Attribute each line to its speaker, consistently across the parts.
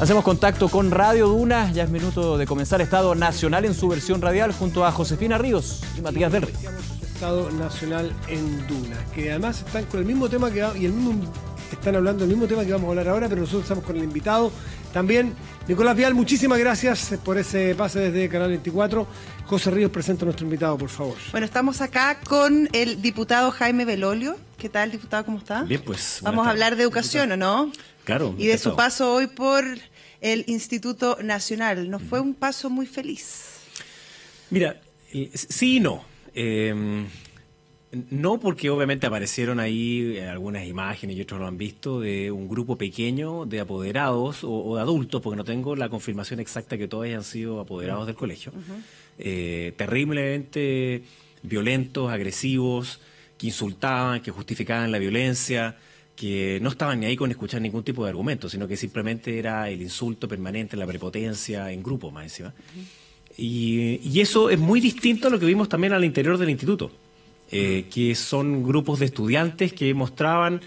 Speaker 1: Hacemos contacto con Radio Duna, ya es minuto de comenzar Estado Nacional en su versión radial junto a Josefina Ríos y Matías Del Río.
Speaker 2: Estado Nacional en Duna, que además están con el mismo tema están hablando del mismo tema que vamos a hablar ahora, pero nosotros estamos con el invitado también. Nicolás Vial, muchísimas gracias por ese pase desde Canal 24. José Ríos presenta a nuestro invitado, por favor.
Speaker 3: Bueno, estamos acá con el diputado Jaime Belolio. ¿Qué tal, diputado? ¿Cómo está?
Speaker 1: Bien, pues.
Speaker 3: Vamos a hablar de educación, ¿o no?
Speaker 1: Claro.
Speaker 3: Y de su paso hoy por el Instituto Nacional. ¿No fue un paso muy feliz?
Speaker 4: Mira, sí y no. No, porque obviamente aparecieron ahí algunas imágenes y otros lo han visto de un grupo pequeño de apoderados o de adultos, porque no tengo la confirmación exacta que todos hayan sido apoderados del colegio, terriblemente violentos, agresivos, que insultaban, que justificaban la violencia, que no estaban ni ahí con escuchar ningún tipo de argumento, sino que simplemente era el insulto permanente, la prepotencia en grupo más encima. Y eso es muy distinto a lo que vimos también al interior del instituto. Que son grupos de estudiantes que mostraban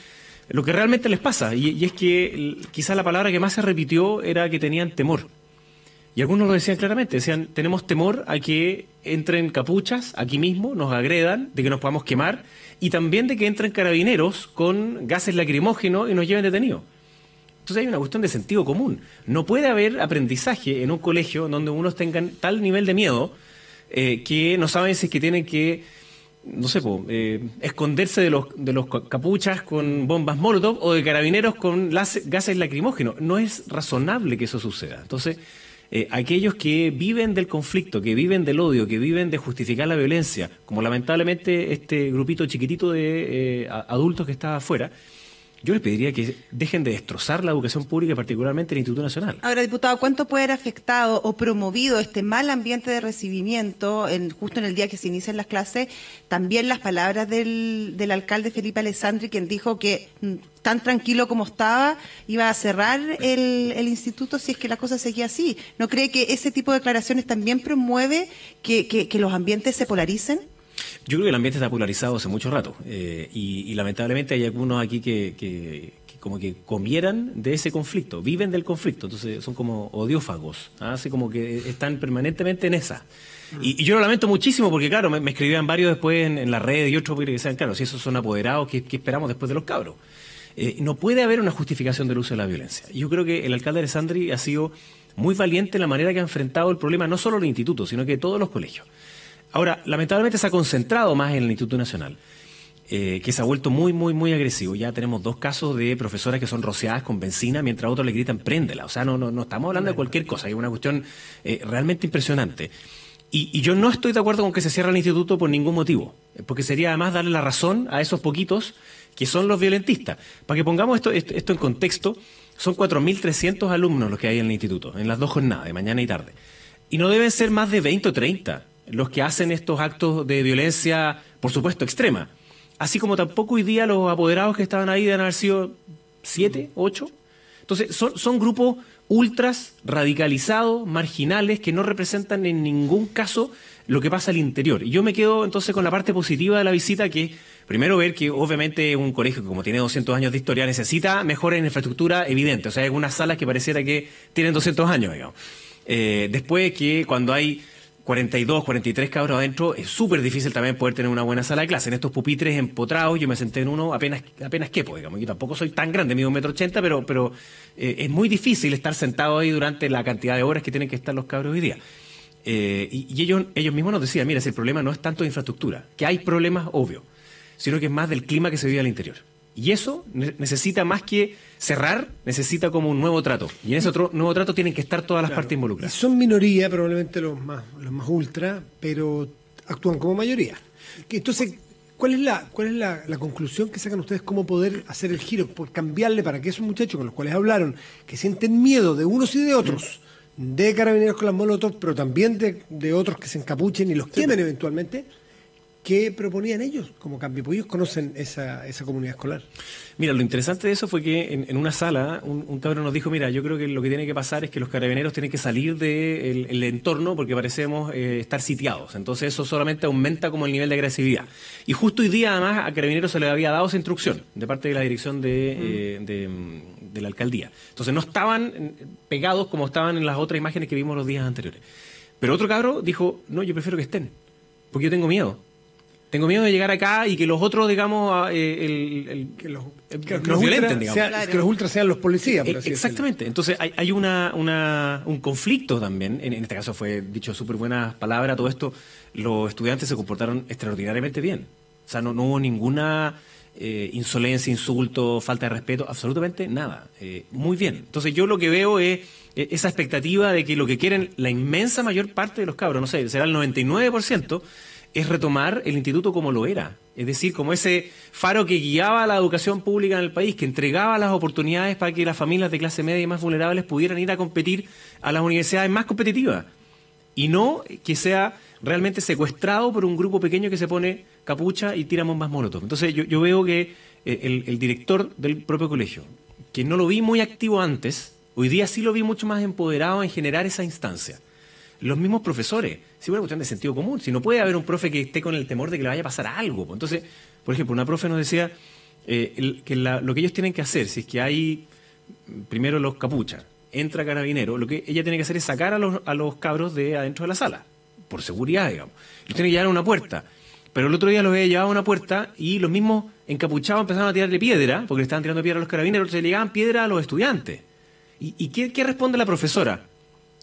Speaker 4: lo que realmente les pasa, y es que quizás la palabra que más se repitió era que tenían temor. Y algunos lo decían claramente, decían, tenemos temor a que entren capuchas aquí mismo, nos agredan, de que nos podamos quemar, y también de que entren carabineros con gases lacrimógenos y nos lleven detenidos. Entonces hay una cuestión de sentido común. No puede haber aprendizaje en un colegio donde unos tengan tal nivel de miedo que no saben si es que tienen que, no sé, esconderse de los capuchas con bombas Molotov o de carabineros con gases lacrimógenos. No es razonable que eso suceda. Entonces, aquellos que viven del conflicto, que viven del odio, que viven de justificar la violencia, como lamentablemente este grupito chiquitito de adultos que está afuera, yo les pediría que dejen de destrozar la educación pública, particularmente el Instituto Nacional.
Speaker 3: Ahora, diputado, ¿cuánto puede haber afectado o promovido este mal ambiente de recibimiento justo en el día que se inician las clases? También las palabras del alcalde Felipe Alessandri, quien dijo que tan tranquilo como estaba, iba a cerrar el instituto si es que la cosa seguía así. ¿No cree que ese tipo de declaraciones también promueve que los ambientes se polaricen?
Speaker 4: Yo creo que el ambiente está polarizado hace mucho rato y lamentablemente hay algunos aquí que como que comieran de ese conflicto, viven del conflicto, entonces son como odiófagos, así como que están permanentemente en esa. Y yo lo lamento muchísimo porque, claro, me escribían varios después en la red y otros que decían, claro, si esos son apoderados, ¿qué esperamos después de los cabros? No puede haber una justificación del uso de la violencia. Yo creo que el alcalde Alessandri ha sido muy valiente en la manera que ha enfrentado el problema, no solo el instituto, sino que todos los colegios. Ahora, lamentablemente se ha concentrado más en el Instituto Nacional, que se ha vuelto muy, muy, muy agresivo. Ya tenemos 2 casos de profesoras que son rociadas con benzina mientras otros le gritan préndela. O sea, no estamos hablando de cualquier cosa, es una cuestión realmente impresionante. Y yo no estoy de acuerdo con que se cierre el instituto por ningún motivo, porque sería además darle la razón a esos poquitos que son los violentistas. Para que pongamos esto en contexto, son 4.300 alumnos los que hay en el instituto, en las 2 jornadas, de mañana y tarde. Y no deben ser más de 20 o 30 los que hacen estos actos de violencia, por supuesto, extrema. Así como tampoco hoy día los apoderados que estaban ahí deben haber sido 7, 8. Entonces, son grupos ultras, radicalizados, marginales, que no representan en ningún caso lo que pasa al interior. Y yo me quedo entonces con la parte positiva de la visita, que es, primero, ver que obviamente un colegio que como tiene 200 años de historia necesita mejoras en infraestructura evidente. O sea, hay algunas salas que pareciera que tienen 200 años, digamos. Después que cuando hay 42, 43 cabros adentro, es súper difícil también poder tener una buena sala de clase. En estos pupitres empotrados, yo me senté en uno apenas quepo, digamos. Yo tampoco soy tan grande, mido 1,80 m, pero es muy difícil estar sentado ahí durante la cantidad de horas que tienen que estar los cabros hoy día. Y ellos mismos nos decían, mira, si el problema no es tanto de infraestructura, que hay problemas obvios, sino que es más del clima que se vive al interior. Y eso necesita más que cerrar, necesita como un nuevo trato. Y en ese otro nuevo trato tienen que estar todas las partes involucradas.
Speaker 2: Y son minoría, probablemente los más ultra, pero actúan como mayoría. Entonces, ¿cuál es la conclusión que sacan ustedes? ¿Cómo poder hacer el giro? Por cambiarle para que esos muchachos con los cuales hablaron, que sienten miedo de unos y de otros, de carabineros con las molotov, pero también de otros que se encapuchen y los quemen eventualmente, ¿qué proponían ellos como cambio? Porque ellos conocen esa comunidad escolar.
Speaker 4: Mira, lo interesante de eso fue que en una sala un cabrón nos dijo, mira, yo creo que lo que tiene que pasar es que los carabineros tienen que salir del entorno porque parecemos estar sitiados. Entonces eso solamente aumenta como el nivel de agresividad. Y justo hoy día además a carabineros se le había dado esa instrucción de parte de la dirección de de la alcaldía. Entonces no estaban pegados como estaban en las otras imágenes que vimos los días anteriores. Pero otro cabro dijo, no, yo prefiero que estén, porque yo tengo miedo. Tengo miedo de llegar acá y que los otros, digamos, que los violenten, digamos.
Speaker 2: Que los ultras sean los policías, por así
Speaker 4: exactamente. Entonces hay un conflicto también. En este caso fue dicho súper buenas palabras, todo esto. Los estudiantes se comportaron extraordinariamente bien. O sea, no hubo ninguna insolencia, insulto, falta de respeto, absolutamente nada. Muy bien. Entonces yo lo que veo es esa expectativa de que lo que quieren la inmensa mayor parte de los cabros, no sé, será el 99%, es retomar el instituto como lo era. Es decir, como ese faro que guiaba la educación pública en el país, que entregaba las oportunidades para que las familias de clase media y más vulnerables pudieran ir a competir a las universidades más competitivas. Y no que sea realmente secuestrado por un grupo pequeño que se pone capucha y tira bombas molotov. Entonces yo veo que el director del propio colegio, que no lo vi muy activo antes, hoy día sí lo vi mucho más empoderado en generar esa instancia. Los mismos profesores, sí, una cuestión de sentido común. Si no puede haber un profe que esté con el temor de que le vaya a pasar algo. Entonces, por ejemplo, una profe nos decía lo que ellos tienen que hacer, si es que hay primero los capuchas, entra carabinero, lo que ella tiene que hacer es sacar a los cabros de adentro de la sala, por seguridad, digamos. Los tiene que llevar a una puerta. Pero el otro día los había llevado a una puerta y los mismos encapuchados empezaron a tirarle piedra, porque le estaban tirando piedra a los carabineros, entonces le llegaban piedra a los estudiantes. ¿Y qué responde la profesora?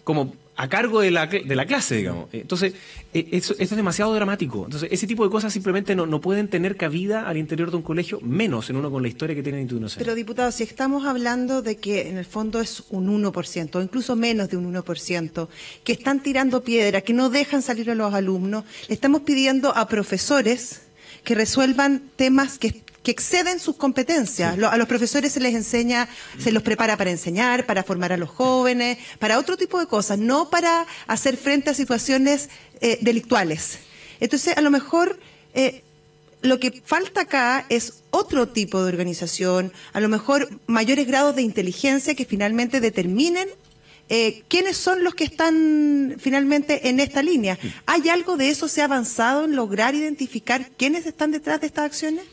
Speaker 4: Como a cargo de la clase, digamos. Entonces, esto es demasiado dramático. Entonces, ese tipo de cosas simplemente no pueden tener cabida al interior de un colegio, menos en uno con la historia que tiene el Instituto Nacional.
Speaker 3: Pero, diputado, si estamos hablando de que en el fondo es un 1%, o incluso menos de un 1%, que están tirando piedra, que no dejan salir a los alumnos, le estamos pidiendo a profesores que resuelvan temas que exceden sus competencias. Sí. A los profesores se les enseña, se los prepara para enseñar, para formar a los jóvenes, para otro tipo de cosas, no para hacer frente a situaciones delictuales. Entonces, a lo mejor lo que falta acá es otro tipo de organización, a lo mejor mayores grados de inteligencia que finalmente determinen quiénes son los que están finalmente en esta línea. ¿Hay algo de eso? ¿Se ha avanzado en lograr identificar quiénes están detrás de estas acciones?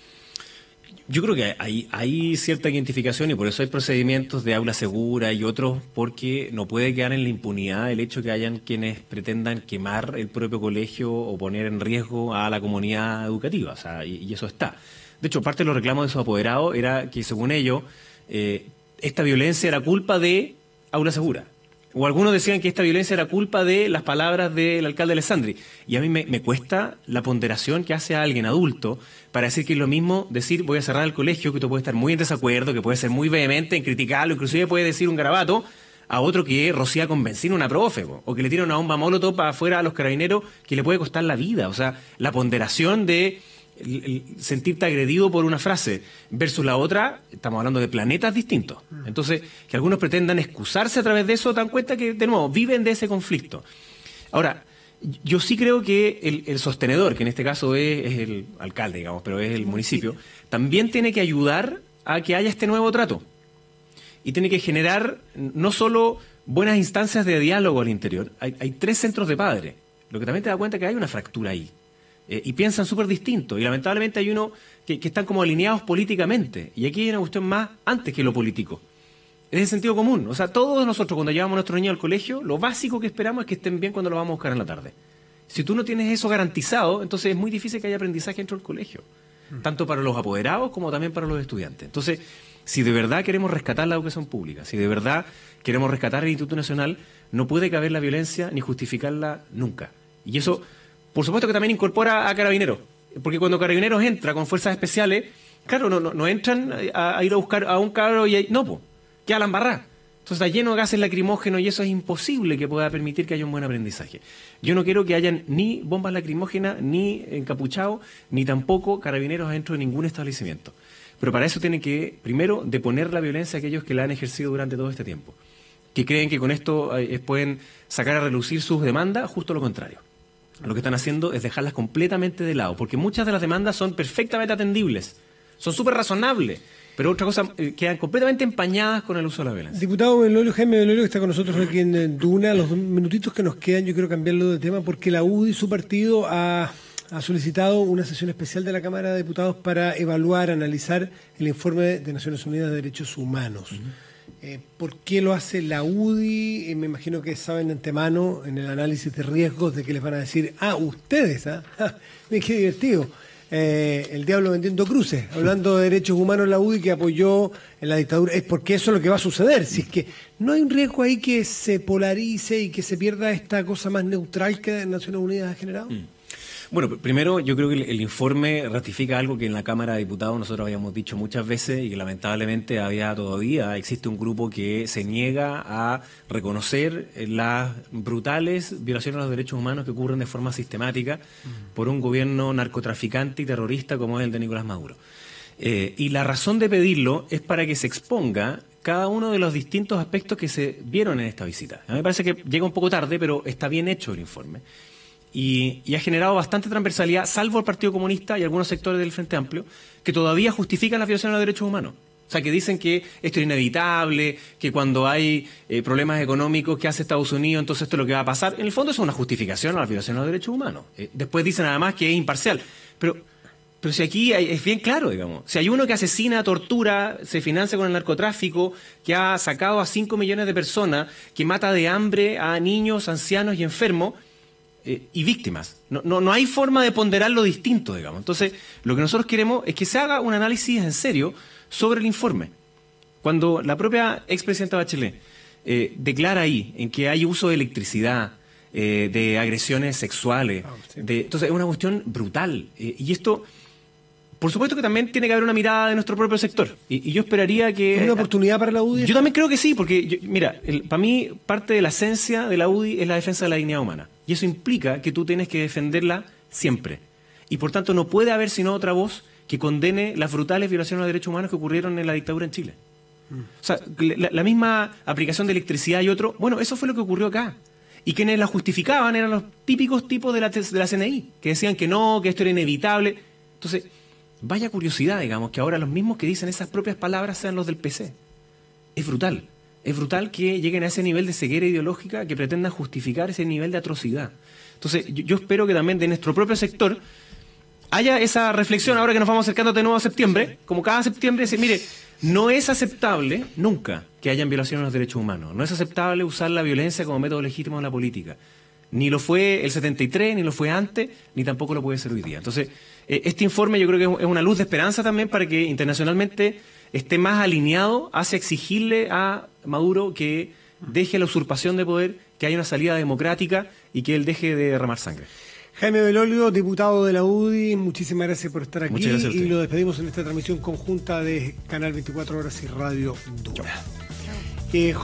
Speaker 4: Yo creo que hay cierta identificación y por eso hay procedimientos de aula segura y otros, porque no puede quedar en la impunidad el hecho que hayan quienes pretendan quemar el propio colegio o poner en riesgo a la comunidad educativa, o sea, y eso está. De hecho, parte de los reclamos de sus apoderados era que, según ellos, esta violencia era culpa de aula segura. O algunos decían que esta violencia era culpa de las palabras del alcalde Alessandri. Y a mí me cuesta la ponderación que hace a alguien adulto para decir que es lo mismo decir voy a cerrar el colegio, que tú puedes estar muy en desacuerdo, que puede ser muy vehemente en criticarlo, inclusive puede decir un garabato, a otro que rocía con benzina una profe, o que le tira una bomba molotov para afuera a los carabineros que le puede costar la vida. O sea, la ponderación de sentirte agredido por una frase versus la otra, estamos hablando de planetas distintos. Entonces, que algunos pretendan excusarse a través de eso, dan cuenta que, de nuevo, viven de ese conflicto. Ahora, yo sí creo que el sostenedor, que en este caso es el alcalde, digamos, pero es el municipio, también tiene que ayudar a que haya este nuevo trato. Y tiene que generar no solo buenas instancias de diálogo al interior, hay 3 centros de padres, lo que también te da cuenta que hay una fractura ahí. Y piensan súper distinto. Y lamentablemente hay uno que están como alineados políticamente. Y aquí hay una cuestión más antes que lo político. Es el sentido común. O sea, todos nosotros cuando llevamos a nuestros niños al colegio, lo básico que esperamos es que estén bien cuando los vamos a buscar en la tarde. Si tú no tienes eso garantizado, entonces es muy difícil que haya aprendizaje dentro del colegio. Tanto para los apoderados como también para los estudiantes. Entonces, si de verdad queremos rescatar la educación pública, si de verdad queremos rescatar el Instituto Nacional, no puede caber la violencia ni justificarla nunca. Y eso, por supuesto que también incorpora a Carabineros, porque cuando Carabineros entra con fuerzas especiales, claro, no entran a ir a buscar a un cabro y no, queda la embarrada. Entonces está lleno de gases lacrimógenos y eso es imposible que pueda permitir que haya un buen aprendizaje. Yo no quiero que hayan ni bombas lacrimógenas, ni encapuchados, ni tampoco Carabineros dentro de ningún establecimiento. Pero para eso tienen que, primero, deponer la violencia a aquellos que la han ejercido durante todo este tiempo, que creen que con esto pueden sacar a relucir sus demandas, justo lo contrario. Lo que están haciendo es dejarlas completamente de lado, porque muchas de las demandas son perfectamente atendibles, son súper razonables, pero otra cosa, quedan completamente empañadas con el uso de la violencia.
Speaker 2: Diputado Jaime Belolio, que está con nosotros aquí en Duna, los minutitos que nos quedan, yo quiero cambiarlo de tema, porque la UDI, su partido, ha solicitado una sesión especial de la Cámara de Diputados para evaluar, analizar el informe de Naciones Unidas de Derechos Humanos. ¿Por qué lo hace la UDI? Me imagino que saben de antemano en el análisis de riesgos de que les van a decir, ustedes, miren qué divertido. El diablo vendiendo cruces, hablando de derechos humanos en la UDI que apoyó en la dictadura, es porque eso es lo que va a suceder. Si es que no hay un riesgo ahí que se polarice y que se pierda esta cosa más neutral que Naciones Unidas ha generado.
Speaker 4: Bueno, primero yo creo que el informe ratifica algo que en la Cámara de Diputados nosotros habíamos dicho muchas veces y que lamentablemente existe un grupo que se niega a reconocer las brutales violaciones a los derechos humanos que ocurren de forma sistemática por un gobierno narcotraficante y terrorista como es el de Nicolás Maduro. Y la razón de pedirlo es para que se exponga cada uno de los distintos aspectos que se vieron en esta visita. A mí me parece que llega un poco tarde, pero está bien hecho el informe. Y ha generado bastante transversalidad, salvo el Partido Comunista y algunos sectores del Frente Amplio, que todavía justifican la violación de los derechos humanos. O sea, que dicen que esto es inevitable, que cuando hay problemas económicos que hace Estados Unidos, entonces esto es lo que va a pasar. En el fondo es una justificación a la violación de los derechos humanos. Después dicen además que es imparcial. Pero si aquí es bien claro, digamos. Si hay uno que asesina, tortura, se financia con el narcotráfico, que ha sacado a 5 millones de personas, que mata de hambre a niños, ancianos y enfermos, y víctimas. No hay forma de ponderar lo distinto, digamos. Entonces, lo que nosotros queremos es que se haga un análisis en serio sobre el informe. Cuando la propia expresidenta Bachelet declara ahí en que hay uso de electricidad, de agresiones sexuales, entonces es una cuestión brutal. Y esto, por supuesto que también tiene que haber una mirada de nuestro propio sector. Y yo esperaría que...
Speaker 2: ¿Es una oportunidad para la UDI?
Speaker 4: Yo también creo que sí, porque, para mí parte de la esencia de la UDI es la defensa de la dignidad humana. Y eso implica que tú tienes que defenderla siempre. Y por tanto no puede haber sino otra voz que condene las brutales violaciones a los derechos humanos que ocurrieron en la dictadura en Chile. O sea, la misma aplicación de electricidad y otro, bueno, eso fue lo que ocurrió acá. Y quienes la justificaban eran los típicos tipos de la CNI, que decían que no, que esto era inevitable. Entonces, vaya curiosidad, digamos, que ahora los mismos que dicen esas propias palabras sean los del PC. Es brutal. Es brutal que lleguen a ese nivel de ceguera ideológica, que pretendan justificar ese nivel de atrocidad. Entonces, yo espero que también de nuestro propio sector haya esa reflexión ahora que nos vamos acercando de nuevo a septiembre, como cada septiembre, decir, mire, no es aceptable nunca que hayan violaciones a los derechos humanos. No es aceptable usar la violencia como método legítimo en la política. Ni lo fue el 73, ni lo fue antes, ni tampoco lo puede ser hoy día. Entonces, este informe yo creo que es una luz de esperanza también para que internacionalmente esté más alineado hacia exigirle a Maduro que deje la usurpación de poder, que haya una salida democrática y que él deje de derramar sangre.
Speaker 2: Jaime Belolio, diputado de la UDI, muchísimas gracias por estar aquí.
Speaker 4: Muchas gracias a usted.
Speaker 2: Y lo despedimos en esta transmisión conjunta de Canal 24 Horas y Radio Duna.